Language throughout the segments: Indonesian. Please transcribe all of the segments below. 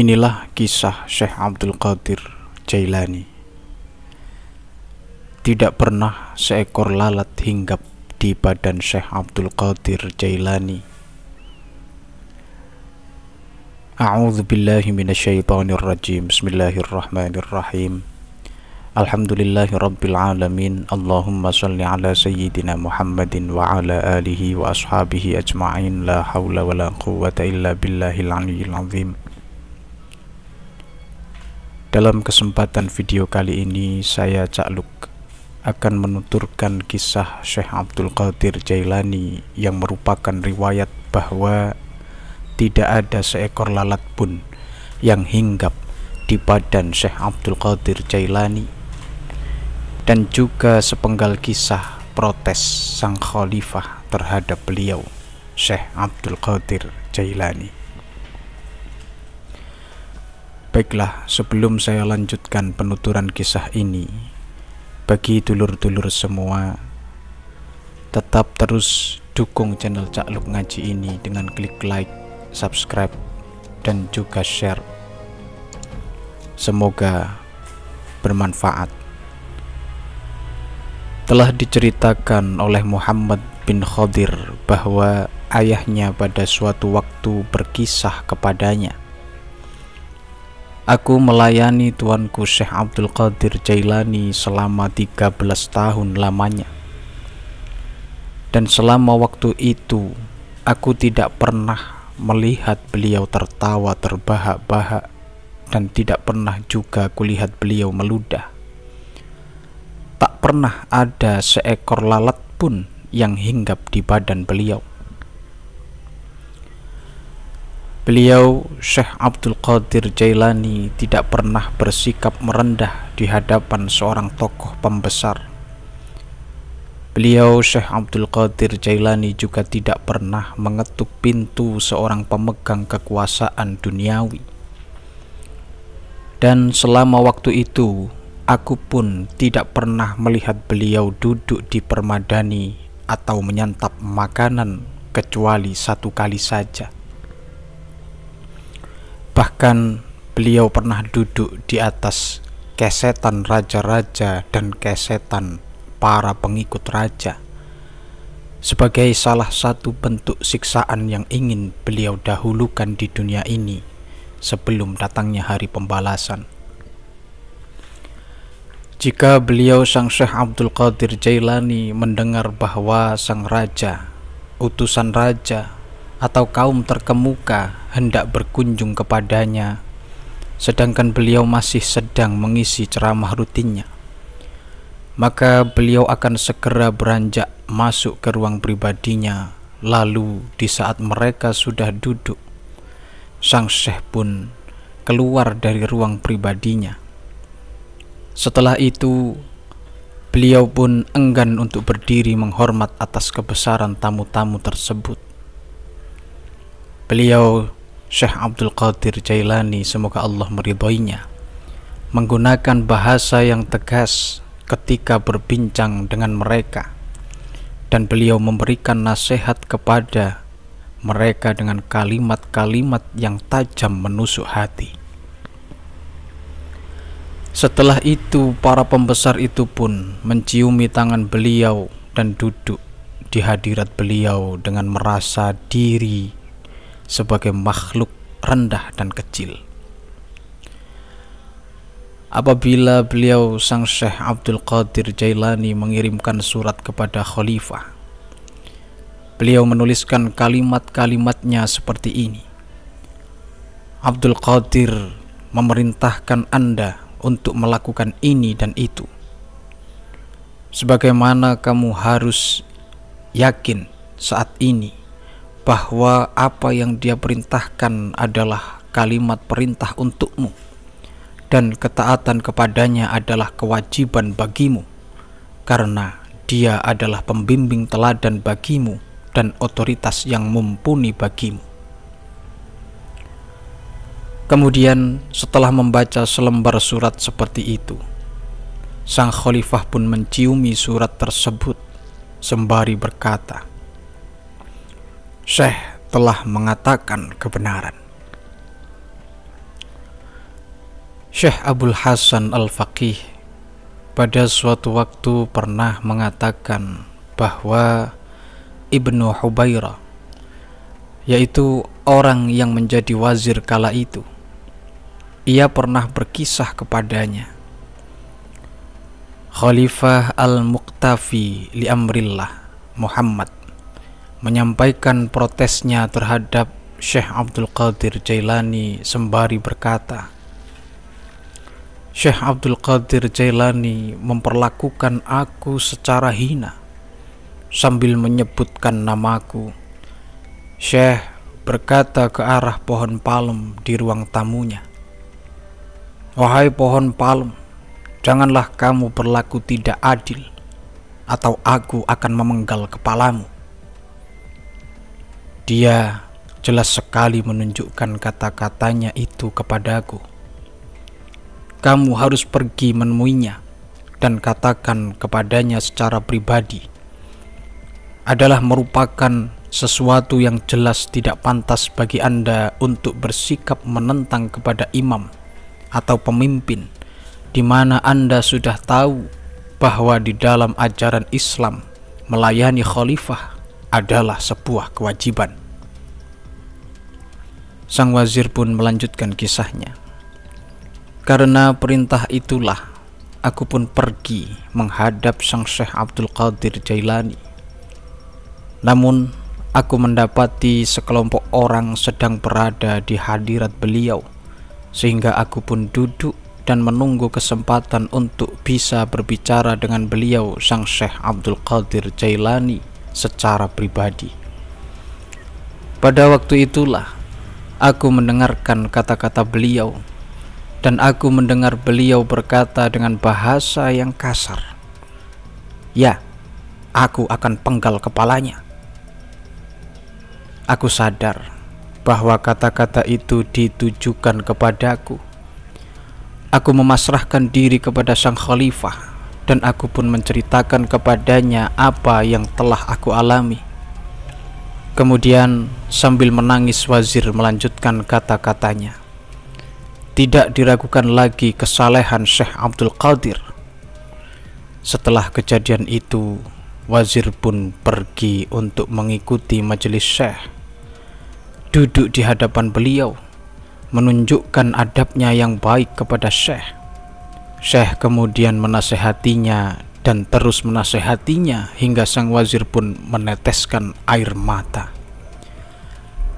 Inilah kisah Syekh Abdul Qadir Jailani. Tidak pernah seekor lalat hinggap di badan Syekh Abdul Qadir Jailani. A'udzu billahi minasyaitonir rajim. Bismillahirrahmanirrahim. Alhamdulillahi rabbil alamin. Allahumma shalli ala sayyidina Muhammadin wa ala alihi wa ashabihi ajma'in. La hawla wa la quwwata illa billahil aliyyil azim. Dalam kesempatan video kali ini, saya Cak Luk akan menuturkan kisah Syekh Abdul Qadir Jailani yang merupakan riwayat bahwa tidak ada seekor lalat pun yang hinggap di badan Syekh Abdul Qadir Jailani, dan juga sepenggal kisah protes sang khalifah terhadap beliau, Syekh Abdul Qadir Jailani. Baiklah, sebelum saya lanjutkan penuturan kisah ini, bagi dulur-dulur semua, tetap terus dukung channel Cak Luk Ngaji ini dengan klik like, subscribe, dan juga share. Semoga bermanfaat. Telah diceritakan oleh Muhammad bin Khadir bahwa ayahnya pada suatu waktu berkisah kepadanya, "Aku melayani tuanku Syekh Abdul Qadir Jailani selama 13 tahun lamanya. Dan selama waktu itu, aku tidak pernah melihat beliau tertawa terbahak-bahak, dan tidak pernah juga kulihat beliau meludah. Tak pernah ada seekor lalat pun yang hinggap di badan beliau. Beliau, Syekh Abdul Qadir Jailani, tidak pernah bersikap merendah di hadapan seorang tokoh pembesar. Beliau, Syekh Abdul Qadir Jailani, juga tidak pernah mengetuk pintu seorang pemegang kekuasaan duniawi. Dan selama waktu itu, aku pun tidak pernah melihat beliau duduk di permadani atau menyantap makanan kecuali satu kali saja. Bahkan beliau pernah duduk di atas kesetan raja-raja dan kesetan para pengikut raja sebagai salah satu bentuk siksaan yang ingin beliau dahulukan di dunia ini sebelum datangnya hari pembalasan. Jika beliau sang Syekh Abdul Qadir Jailani mendengar bahwa sang raja, utusan raja, atau kaum terkemuka hendak berkunjung kepadanya, sedangkan beliau masih sedang mengisi ceramah rutinnya, maka beliau akan segera beranjak masuk ke ruang pribadinya. Lalu di saat mereka sudah duduk, sang syekh pun keluar dari ruang pribadinya. Setelah itu, beliau pun enggan untuk berdiri menghormat atas kebesaran tamu-tamu tersebut. Beliau, Syekh Abdul Qadir Jailani, semoga Allah meridhoinya, menggunakan bahasa yang tegas ketika berbincang dengan mereka, dan beliau memberikan nasihat kepada mereka dengan kalimat-kalimat yang tajam menusuk hati. Setelah itu, para pembesar itu pun menciumi tangan beliau dan duduk di hadirat beliau dengan merasa diri sebagai makhluk rendah dan kecil. Apabila beliau sang Syekh Abdul Qadir Jailani mengirimkan surat kepada khalifah, beliau menuliskan kalimat-kalimatnya seperti ini: "Abdul Qadir memerintahkan Anda untuk melakukan ini dan itu. Sebagaimana kamu harus yakin saat ini bahwa apa yang dia perintahkan adalah kalimat perintah untukmu, dan ketaatan kepadanya adalah kewajiban bagimu, karena dia adalah pembimbing teladan bagimu dan otoritas yang mumpuni bagimu." Kemudian setelah membaca selembar surat seperti itu, sang khalifah pun menciumi surat tersebut sembari berkata, "Syekh telah mengatakan kebenaran." Syekh Abdul Hasan Al-Faqih pada suatu waktu pernah mengatakan bahwa Ibnu Hubairah, yaitu orang yang menjadi wazir kala itu, ia pernah berkisah kepadanya, Khalifah Al-Muqtafi li Amrillah Muhammad menyampaikan protesnya terhadap Syekh Abdul Qadir Jailani sembari berkata, Syekh Abdul Qadir Jailani memperlakukan aku secara hina sambil menyebutkan namaku. Syekh berkata ke arah pohon palem di ruang tamunya, wahai pohon palem, janganlah kamu berlaku tidak adil, atau aku akan memenggal kepalamu. Dia jelas sekali menunjukkan kata-katanya itu kepadaku. Kamu harus pergi menemuinya dan katakan kepadanya secara pribadi, adalah merupakan sesuatu yang jelas tidak pantas bagi Anda untuk bersikap menentang kepada imam atau pemimpin, di mana Anda sudah tahu bahwa di dalam ajaran Islam melayani khalifah adalah sebuah kewajiban. Sang wazir pun melanjutkan kisahnya. Karena perintah itulah aku pun pergi menghadap sang Syekh Abdul Qadir Jailani. Namun aku mendapati sekelompok orang sedang berada di hadirat beliau, sehingga aku pun duduk dan menunggu kesempatan untuk bisa berbicara dengan beliau sang Syekh Abdul Qadir Jailani secara pribadi. Pada waktu itulah aku mendengarkan kata-kata beliau, dan aku mendengar beliau berkata dengan bahasa yang kasar, ya, aku akan penggal kepalanya. Aku sadar bahwa kata-kata itu ditujukan kepadaku. Aku memasrahkan diri kepada sang khalifah, dan aku pun menceritakan kepadanya apa yang telah aku alami. Kemudian sambil menangis wazir melanjutkan kata-katanya, tidak diragukan lagi kesalehan Syekh Abdul Qadir. Setelah kejadian itu, wazir pun pergi untuk mengikuti majelis Syekh. Duduk di hadapan beliau, menunjukkan adabnya yang baik kepada Syekh. Syekh kemudian menasehatinya dan terus menasehatinya hingga sang wazir pun meneteskan air mata.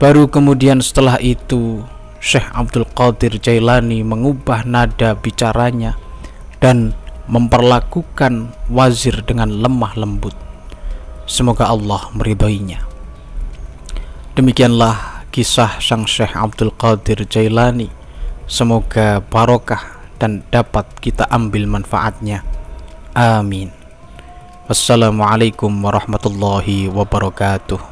Baru kemudian setelah itu Syekh Abdul Qadir Jailani mengubah nada bicaranya dan memperlakukan wazir dengan lemah lembut. Semoga Allah meridhoinya. Demikianlah kisah sang Syekh Abdul Qadir Jailani. Semoga barokah dan dapat kita ambil manfaatnya. Amin. Wassalamualaikum warahmatullahi wabarakatuh.